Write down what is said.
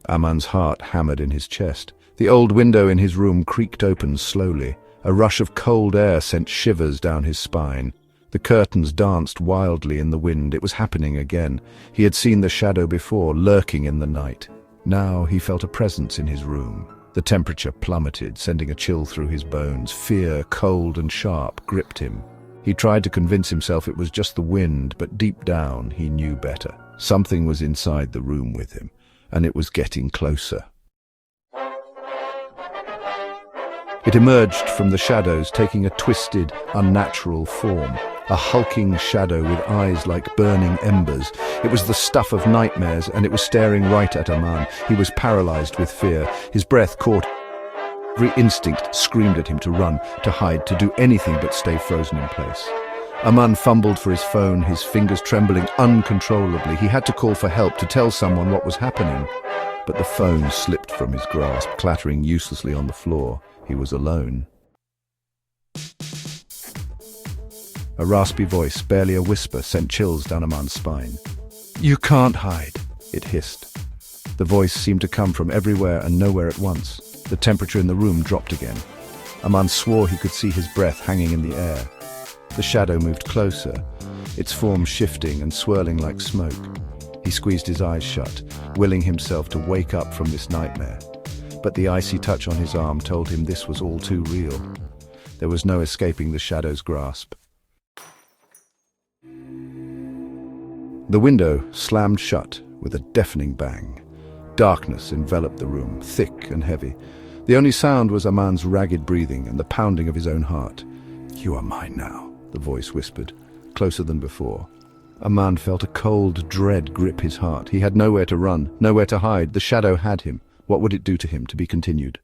Aman's heart hammered in his chest. The old window in his room creaked open slowly. A rush of cold air sent shivers down his spine. The curtains danced wildly in the wind. It was happening again. He had seen the shadow before, lurking in the night. Now he felt a presence in his room. The temperature plummeted, sending a chill through his bones. Fear, cold and sharp, gripped him. He tried to convince himself it was just the wind, but deep down he knew better. Something was inside the room with him, and it was getting closer. It emerged from the shadows, taking a twisted, unnatural form. A hulking shadow with eyes like burning embers. It was the stuff of nightmares, and it was staring right at Aman. He was paralyzed with fear. His breath caught. Every instinct screamed at him to run, to hide, to do anything but stay frozen in place. Aman fumbled for his phone, his fingers trembling uncontrollably. He had to call for help, to tell someone what was happening. But the phone slipped from his grasp, clattering uselessly on the floor. He was alone. A raspy voice, barely a whisper, sent chills down Aman's spine. "You can't hide," it hissed. The voice seemed to come from everywhere and nowhere at once. The temperature in the room dropped again. Aman swore he could see his breath hanging in the air. The shadow moved closer, its form shifting and swirling like smoke. He squeezed his eyes shut, willing himself to wake up from this nightmare. But the icy touch on his arm told him this was all too real. There was no escaping the shadow's grasp. The window slammed shut with a deafening bang. Darkness enveloped the room, thick and heavy. The only sound was Aman's ragged breathing and the pounding of his own heart. "You are mine now," the voice whispered, closer than before. Aman felt a cold dread grip his heart. He had nowhere to run, nowhere to hide. The shadow had him. What would it do to him? To be continued.